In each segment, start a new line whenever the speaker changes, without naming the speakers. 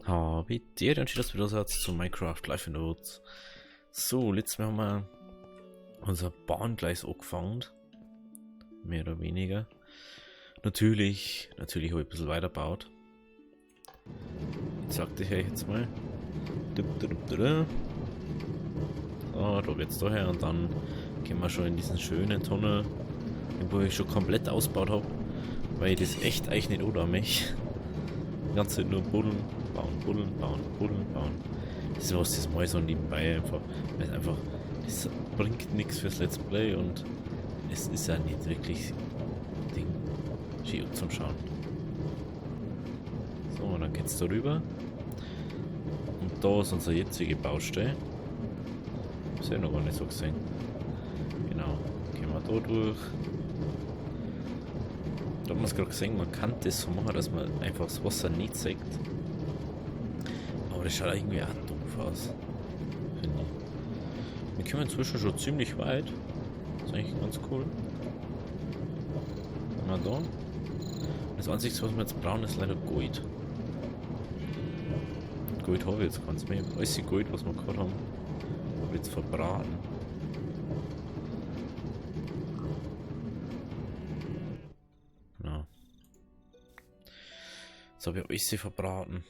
Habe dir dann das wieder Satz zu Minecraft Live in the Woods. So, letztes Mal haben wir unser Bahngleis angefangen. Mehr oder weniger. Natürlich habe ich ein bisschen weitergebaut. Sagte ich euch jetzt mal. So, da geht's daher und dann gehen wir schon in diesen schönen Tunnel, wo ich schon komplett ausgebaut habe, weil ich das echt eigentlich nicht oder mich. Die ganze Zeit nur buddeln, bauen, buddeln, bauen, buddeln, bauen. Das ist was, das mal so nebenbei einfach, weil es einfach, das bringt nichts fürs Let's Play und es ist ja nicht wirklich Ding, schön zum Schauen. So, und dann geht's da rüber. Und da ist unsere jetzige Baustelle. Ist ja noch gar nicht so gesehen. Genau, gehen wir da durch. Da haben wir es gerade gesehen, man kann das so machen, dass man einfach das Wasser nicht sieht. Aber das schaut irgendwie auch doof aus, finde ich. Wir kommen inzwischen schon ziemlich weit. Das ist eigentlich ganz cool. Na da. Das Einzige, was wir jetzt brauchen, ist leider Gold. Gold habe ich jetzt ganz mehr. Alles Gold, was wir gerade haben, habe ich jetzt verbraten. Genau. Jetzt habe ich alles verbraten.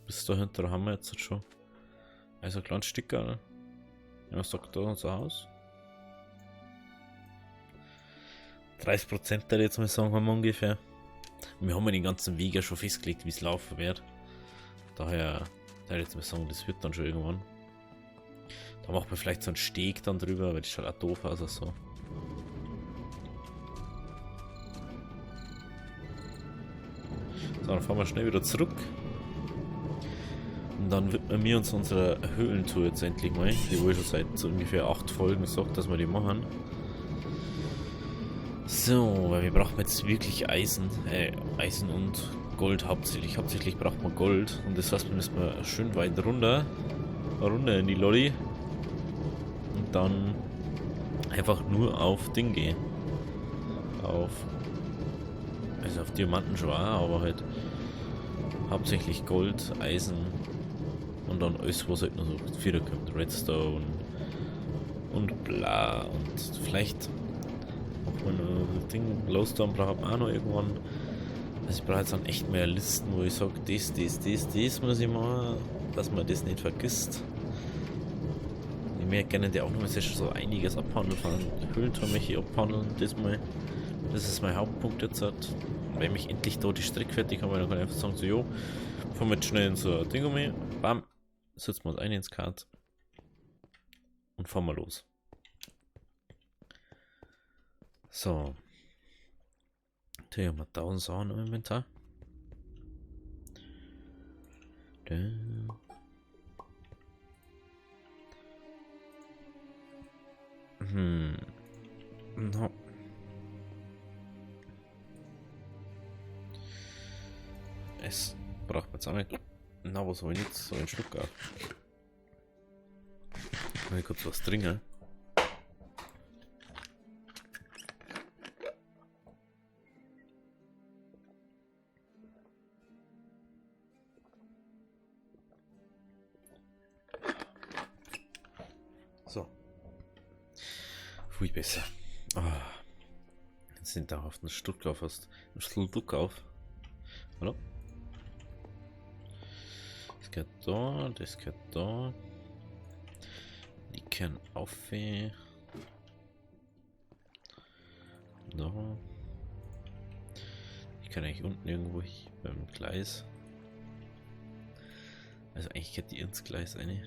Bis dahinter haben wir jetzt schon. Also ein kleines Stück. Ja, was sagt da unser Haus? 30% da jetzt mal sagen, haben wir ungefähr. Und wir haben ja den ganzen Weg ja schon festgelegt, wie es laufen wird. Daher jetzt mal sagen, das wird dann schon irgendwann. Da macht man vielleicht so einen Steg dann drüber, weil das schaut auch doof aus. Also. So, dann fahren wir schnell wieder zurück. Und dann widmen wir uns unserer Höhlentour jetzt endlich mal, die wohl schon seit so ungefähr 8 Folgen sagt, dass wir die machen. So, weil wir brauchen jetzt wirklich Eisen und Gold hauptsächlich. Hauptsächlich braucht man Gold und das heißt, wir müssen schön weit runter in die Lobby und dann einfach nur auf Ding gehen. Also auf Diamanten schon auch, aber halt hauptsächlich Gold, Eisen und dann alles, was halt noch so wieder kommt. Redstone und bla und vielleicht auch mal ein Ding. Glowstone braucht man auch noch irgendwann. Also ich brauche jetzt dann echt mehr Listen, wo ich sage, das muss ich machen, dass man das nicht vergisst. Ich möchte gerne der auch noch mal so einiges abhandeln, von Höhlentor möchte ich abhandeln, das ist mein Hauptpunkt jetzt halt. Wenn ich endlich da die Strecke fertig habe, dann kann ich einfach sagen, so jo, fahren wir jetzt schnell in so ein Ding um mich, bam, setzen wir uns ein ins Kart und fahren wir los. So. Hier haben wir 1000 Sachen im Inventar. No. Es braucht man jetzt auch nicht. Na, was habe ich jetzt? So ein Schluck auf. Kann ich kurz was trinken? So. Viel besser. Jetzt sind da auf den Stuttgart fast. Ein Stuttgart auf. Hallo? Das geht da, das geht da. Die können auf. Da. Ich kann eigentlich unten irgendwo beim Gleis. Also eigentlich geht die ins Gleis eine.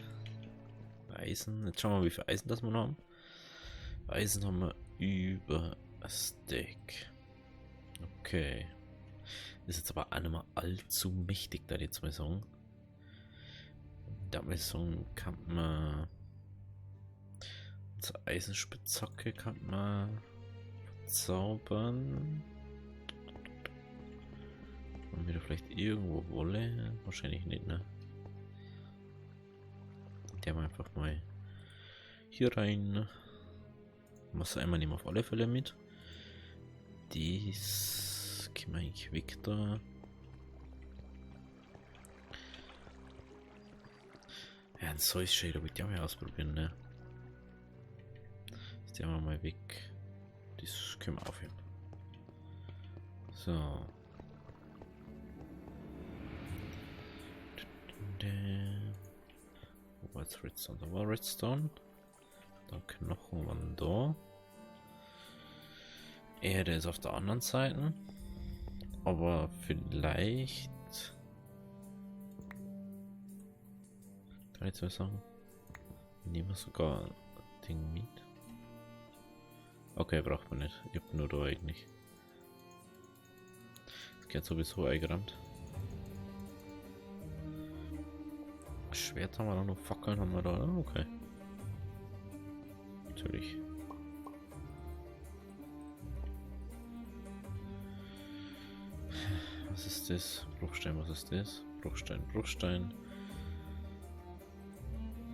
Eisen. Jetzt schauen wir mal, wie viel Eisen das wir noch haben. Eisen haben wir über ein Stack. Okay. Ist jetzt aber auch nicht mehr allzu mächtig, da jetzt mal sagen. Da mal sagen, kann man unsere Eisenspitzhacke kann man zaubern. Haben wir da vielleicht irgendwo Wolle? Wahrscheinlich nicht, ne? Der mal einfach mal hier rein. Wasser einmal nehmen auf alle Fälle mit. Dies können wir eigentlich weg da. Ja, ein Source Shader würde ich auch mal ausprobieren, ne? Das nehmen wir mal weg. Das können wir aufheben. So. Wo war jetzt Redstone? Da war Redstone. Dann Knochen waren da. Erde ist auf der anderen Seite. Aber vielleicht. Kann ich jetzt mal sagen. Nehmen wir sogar ein Ding mit. Okay, braucht man nicht. Ich hab nur da eigentlich. Das geht sowieso eingerammt. Schwert haben wir da noch, Fackeln haben wir da. Ah, okay. Natürlich. Was ist das? Bruchstein, was ist das? Bruchstein, Bruchstein.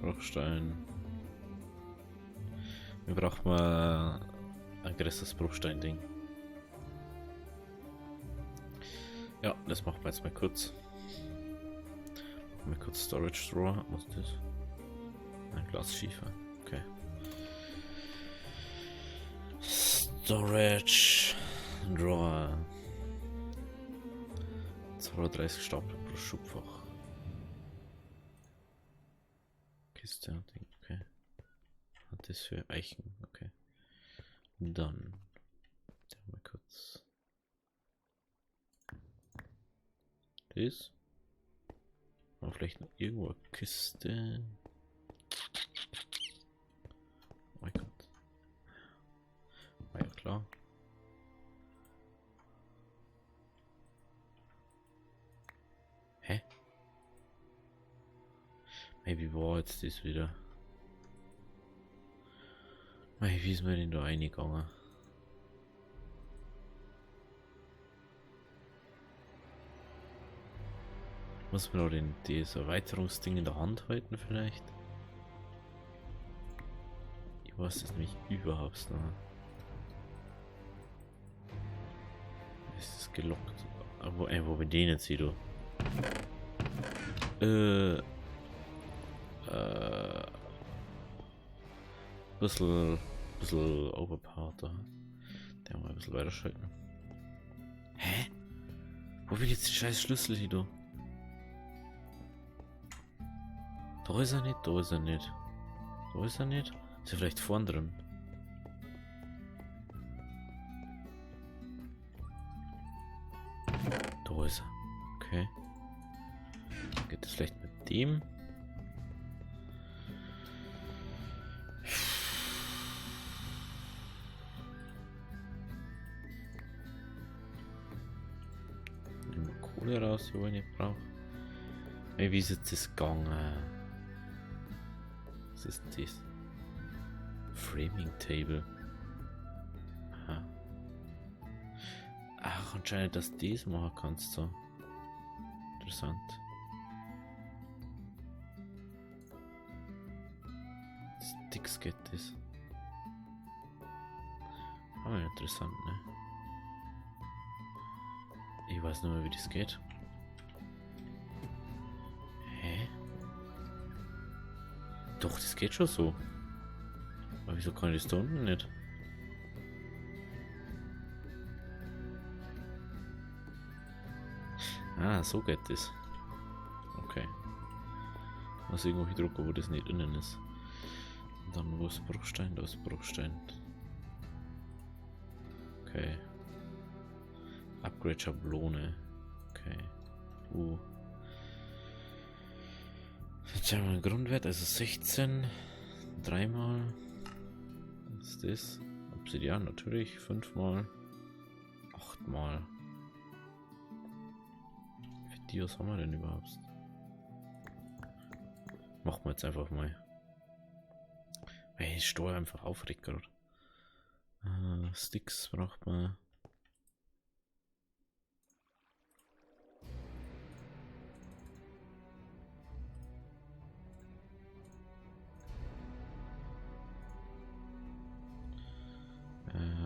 Bruchstein. Wir brauchen mal ein größeres Bruchstein-Ding. Ja, das machen wir jetzt mal kurz. Mal kurz Storage Drawer. Was ist das? Ein Glasschiefer. Okay. Storage Drawer. 32 Stapel pro Schubfach. Kiste und Ding. Okay. Hat das für Eichen. Okay. Dann. Mal kurz. Das. Aber vielleicht noch irgendwo eine Kiste. Oh mein Gott. War ja klar. Hä? Hey, wie war jetzt das wieder? Hey, wie ist mir denn da reingegangen? Muss man noch das Erweiterungsding in der Hand halten vielleicht? Ich weiß das nämlich überhaupt noch. Ist das gelockt? Aber wo bin ich jetzt hier? Bisschen overpowered da. Der mal ein bisschen weiter schalten. Hä? Wo will jetzt die scheiß Schlüssel hier? Da ist er nicht, da ist er nicht. Da ist er nicht. Ist er vielleicht vorn drin? Da ist er. Okay. Geht das vielleicht mit dem? Nehmen wir Kohle raus, die ich nicht brauche. Hey, wie ist jetzt das gegangen? Was ist das? Framing Table. Aha. Ach, anscheinend, dass du das machen kannst, so. Interessant. Sticks geht das. Ah, interessant, ne? Ich weiß nicht mehr, wie das geht. Hä? Doch, das geht schon so. Aber wieso kann ich das da unten nicht? Ah, so geht das. Okay. Muss irgendwo drücken, wo das nicht innen ist. Und dann wo ist Bruchstein? Da ist Bruchstein. Okay. Upgrade Schablone. Okay. Jetzt haben wir einen Grundwert, also 16. Dreimal. Was ist das? Obsidian natürlich. 5-mal. 8-mal. Wie viele Dios haben wir denn überhaupt? Machen wir jetzt einfach mal. Hey, ich stehe einfach aufregt gerade. Sticks braucht man.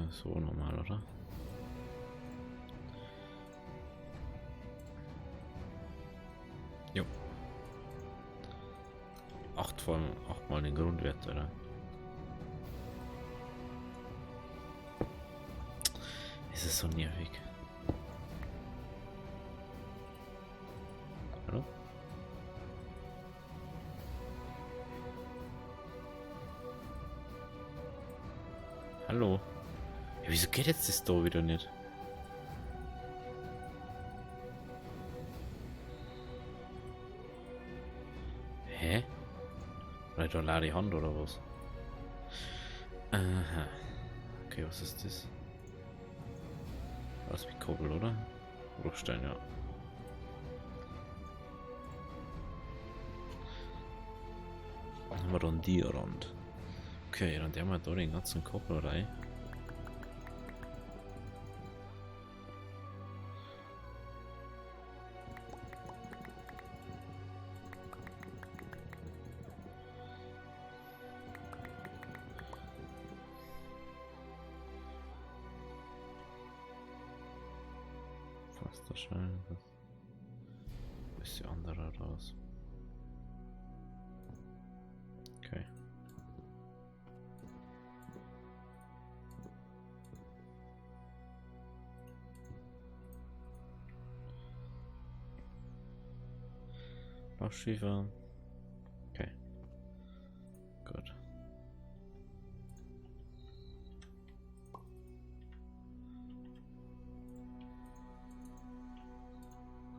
So normal, oder? Jo. achtmal den Grundwert, oder? Es ist so nervig. Hallo? Hallo? Ja, wieso geht jetzt das da wieder nicht? Hä? Oder da lade die Hand oder was? Aha. Okay, was ist das? Was wie Koppel, oder? Bruchstein, ja. Dann haben wir dann die Rand. Okay, dann haben wir da den ganzen Koppel rein. Fast wahrscheinlich. Ist die andere raus. Okay. Schiefer. Okay. Gut.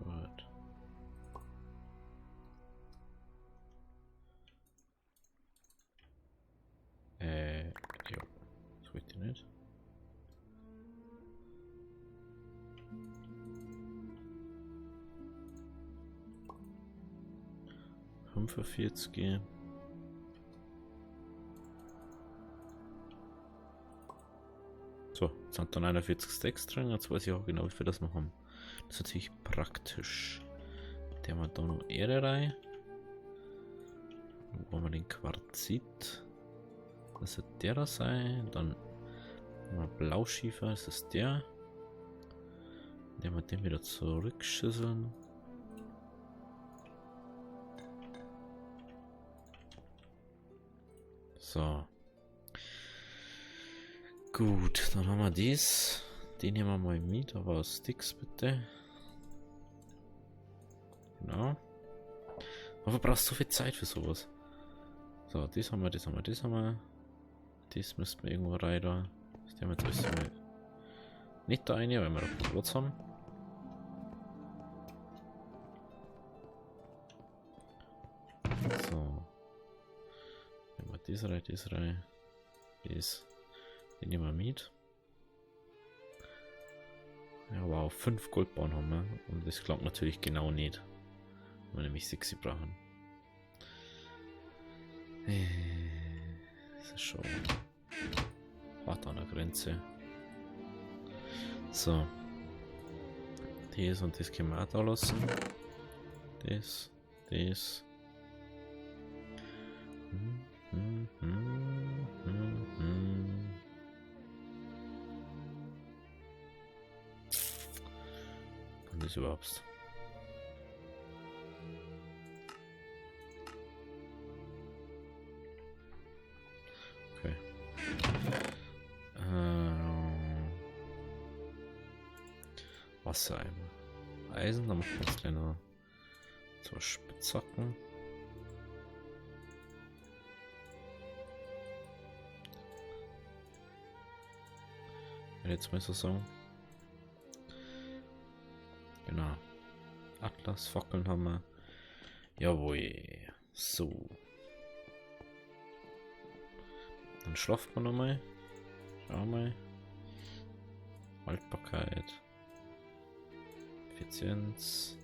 Gut. Jo. Das wollte ich nicht. G. So, jetzt sind dann 41 Stacks drin, jetzt weiß ich auch genau, wie wir das noch haben. Das ist natürlich praktisch. Der haben wir da noch Erde rein. Wo haben wir den Quarzit? Das wird der da sein. Dann haben wir Blauschiefer, das ist der. Den wir den wieder zurückschüsseln. So. Gut, dann haben wir dies. Den nehmen wir mal mit, aber Sticks bitte. Genau. Aber brauchst du so viel Zeit für sowas? So, das haben wir, das haben wir, das haben wir. Das müssten wir irgendwo rein da. Das haben wir jetzt alles mal nicht da rein, weil wir noch Platz haben. So. Nehmen wir das rein, das rein. Das. Den nehmen wir mit. Ja, wow, 5 Goldbahnen haben wir. Und das klappt natürlich genau nicht. Weil wir nämlich 6 brauchen. Das ist schon hart an der Grenze. So. Das und das können wir auch da lassen. Das. Und das überhaupt. Okay. Wasser einmal. Eisen, dann machen wir jetzt kleiner so Spitzhacken. Jetzt mal so sagen. Genau. Atlasfackeln haben wir. Jawohl. So. Dann schlafen wir nochmal. Schauen wir mal. Haltbarkeit. Effizienz.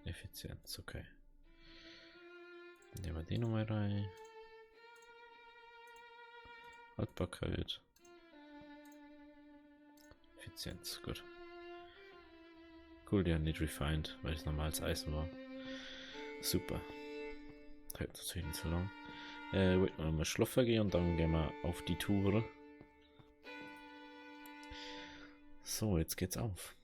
Effizienz, okay. Dann nehmen wir die nochmal rein. Haltbarkeit. Effizienz, gut. Cool, ja, nicht refined, weil es normales Eisen war. Super. Hält natürlich nicht so lang. Wollten wir mal schlafen gehen und dann gehen wir auf die Tour. So, jetzt geht's auf.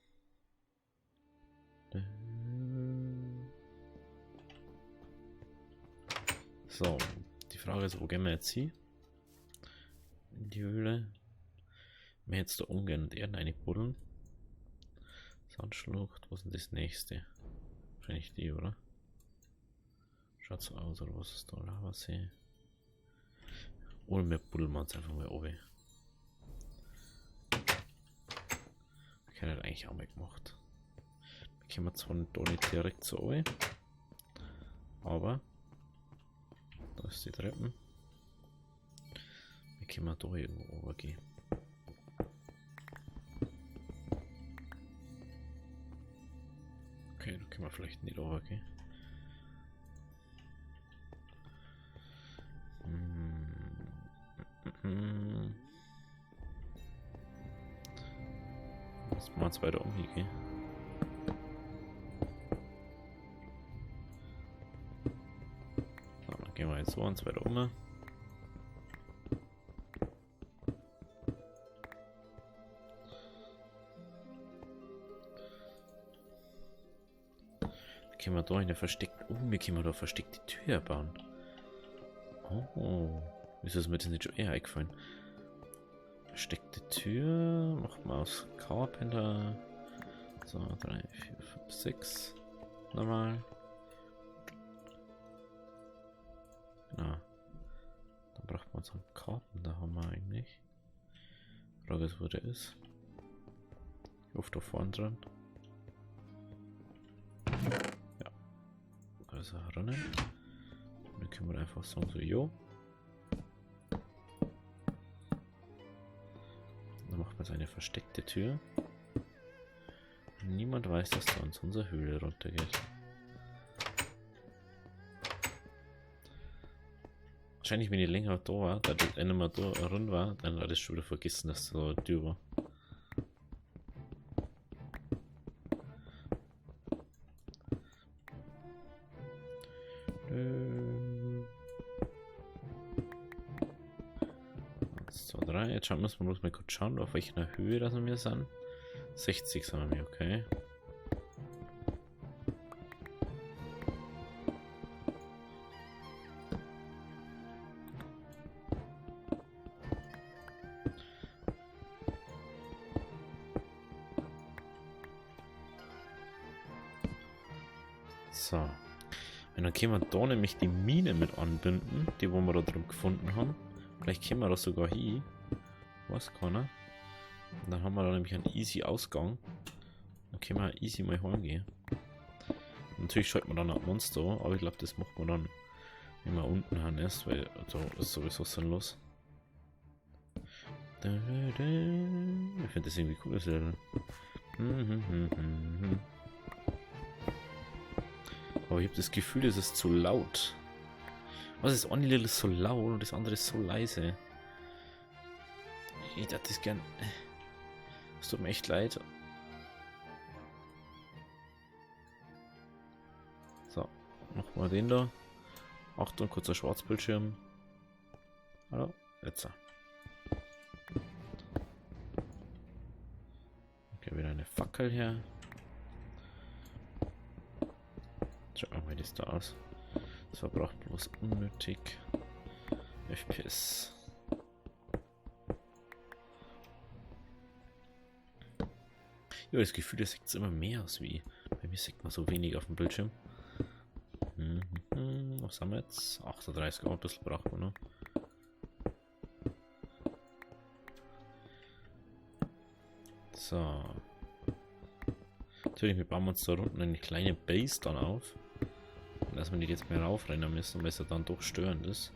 So, die Frage ist, wo gehen wir jetzt hin? In die Höhle. Wir jetzt da ungern und Erden reinbuddeln. Sandschlucht, was ist denn das nächste? Wahrscheinlich die, oder? Schaut so aus, oder was ist da? Lavasee. Oder wir buddeln uns einfach mal oben. Ich hätte das eigentlich auch mal gemacht. Wir kommen zwar da nicht direkt so oben, aber da ist die Treppen. Wir können da irgendwo runtergehen. Okay, da können wir vielleicht nicht runtergehen. Lass mal jetzt weiter umgehen. So, dann gehen wir jetzt so uns weiter um. Können wir da eine versteckte. Oh, wir können da versteckte Tür bauen. Oh, wieso ist mir das nicht schon eher eingefallen? Versteckte Tür. Machen wir aus Carpenter. So, 3, 4, 5, 6. Normal. Genau. Dann braucht man so einen Carpenter, haben wir eigentlich. Frage ist, wo der ist. Ich hoffe, da vorne dran. Also rennen. Dann können wir einfach sagen so, jo. Dann macht man eine versteckte Tür. Niemand weiß, dass da uns unsere Höhle runtergeht. Wahrscheinlich, wenn ich länger da war, da das eine Mal da drin war, dann hat es schon wieder vergessen, dass da eine Tür war. Jetzt schauen wir bloß mal kurz schauen, auf welcher Höhe das wir sind. 60 sind wir, okay. So. Und dann können wir da nämlich die Mine mit anbinden, die wo wir da drin gefunden haben. Vielleicht können wir das sogar hier. Weiß keiner. Und dann haben wir da nämlich einen easy Ausgang. Dann können wir easy mal heimgehen. Natürlich schalten wir dann ein Monster, aber ich glaube, das macht man dann, wenn wir unten haben ist, weil da ist sowieso sinnlos. Ich finde das irgendwie cool. Aber ich habe das Gefühl, es ist zu laut. Was ist eine ist so laut und das andere ist so leise? Ich dachte das gern. Es tut mir echt leid. So, machen wir den da. Achtung, kurzer Schwarzbildschirm. Hallo, jetzt. Okay, wieder eine Fackel her. Schauen wir mal, wie das da aus. Das verbraucht bloß unnötig FPS. Ich habe das Gefühl, das sieht immer mehr aus wie. Bei mir sieht man so wenig auf dem Bildschirm. Was haben wir jetzt? 38, ein bisschen braucht man noch. So. Natürlich, wir bauen uns da unten eine kleine Base dann auf. Dass wir nicht jetzt mehr raufrennen müssen, weil es ja dann doch störend ist.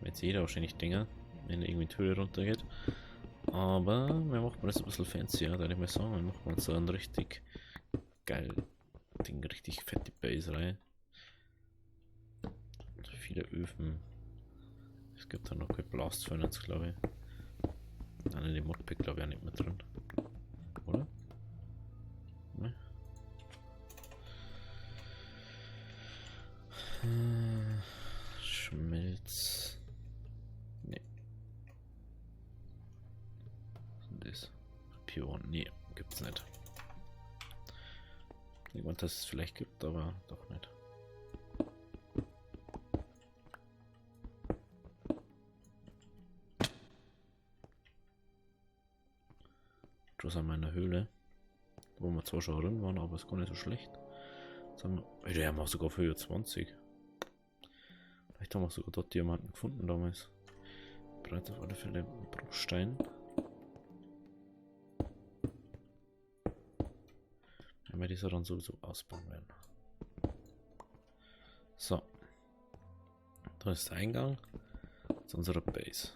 Jetzt jeder wahrscheinlich Dinger, wenn irgendwie die Höhe runtergeht. Aber wir machen das ein bisschen fancier, würde ich mal sagen. Wir machen uns so ein richtig geil Ding, richtig fette Base rein. Viele Öfen. Es gibt da noch kein Blast Furnace, glaube ich. Nein, die Modpack glaube ich auch nicht mehr drin. Oder? Ne? Schmelz. Ne. Das. Pion. Ne, gibt's nicht. Irgendwann, dass es vielleicht gibt, aber doch nicht. Wo wir zwar schon drin waren, aber ist gar nicht so schlecht. Jetzt haben wir, der haben auch sogar für 20. Vielleicht haben wir sogar dort Diamanten gefunden damals. Bereit auf alle Fälle einen Bruchstein. Wenn wir diese dann sowieso ausbauen werden. So. Da ist der Eingang zu unserer Base.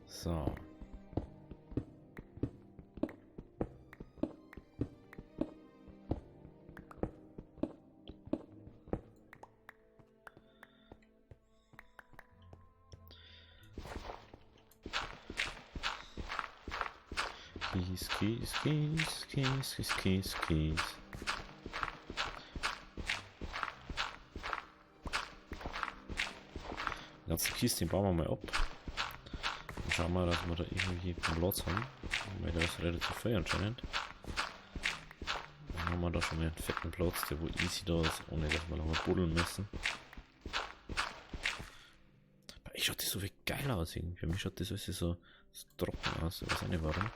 So. Kies, Kies, Kies, Kies, Kies, Kies, Kies. Den ganzen Kies, den bauen wir mal ab. Dann schauen wir, dass wir da irgendwie einen Platz haben. Weil der ist relativ viel anscheinend. Dann haben wir da schon mal einen fetten Platz, der wo easy da ist, ohne dass wir lange buddeln müssen. Bei euch schaut das so viel geil aus irgendwie. Für mich schaut das alles so trocken aus. Ich weiß auch nicht warum.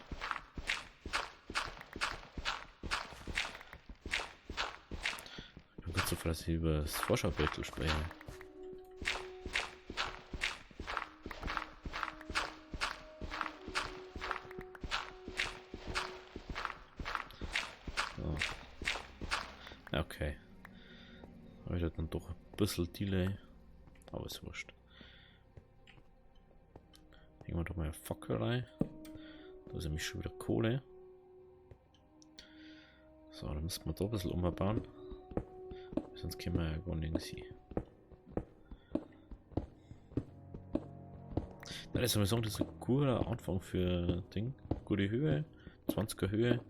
Ich bin kurz so froh, dass ich über das Vorschaubild spreche. Okay. Aber ich hatte dann doch ein bisschen Delay. Aber ist wurscht. Legen wir doch mal eine Fackel rein. Da ist nämlich schon wieder Kohle. So, dann müssen wir da ein bisschen umbauen. Sonst können wir ja gar nirgends hin. Na, das soll ich sagen, das ist ein guter Anfang für Ding. Gute Höhe. 20er Höhe.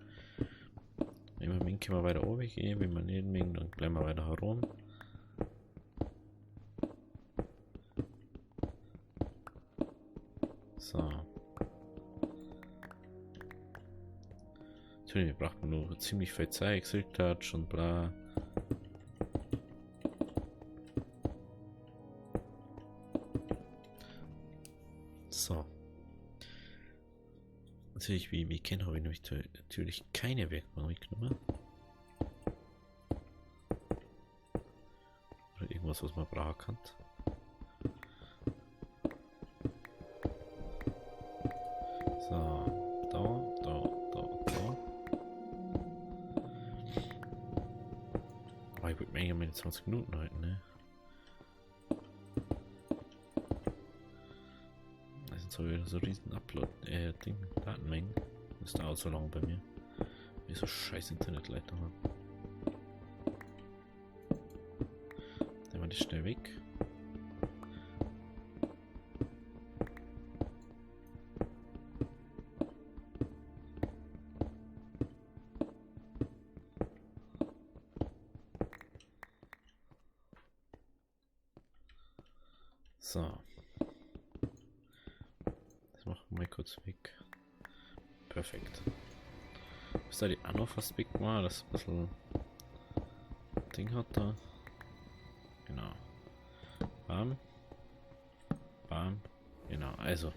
Wenn wir mögen, können wir weiter oben gehen. Wenn wir nicht mögen, dann bleiben wir weiter herum. So. Natürlich, wir brauchen nur ziemlich viel Zeit, Silk-Touch und bla. So. Natürlich, wie ich kenne, habe ich natürlich keine Werkbank mitgenommen. Oder irgendwas, was man brauchen kann. So, da. Aber ich würde mir eigentlich meine 20 Minuten halten, ne? So wieder so riesen Upload-Ding, Datenmengen. Das dauert so lange bei mir. Wie so scheiß Internetleitung haben. Dann war das schnell weg. So. Machen wir mal kurz weg. Perfekt. Ist da die auch noch fast weg war, das ein bisschen Ding hat da. Genau. Bam. Bam. Genau. Also,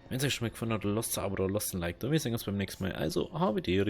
wenn es euch schon mal gefallen hat, lasst ein Abo oder lasst ein Like da. Wir sehen uns beim nächsten Mal. Also, habe die Ehre.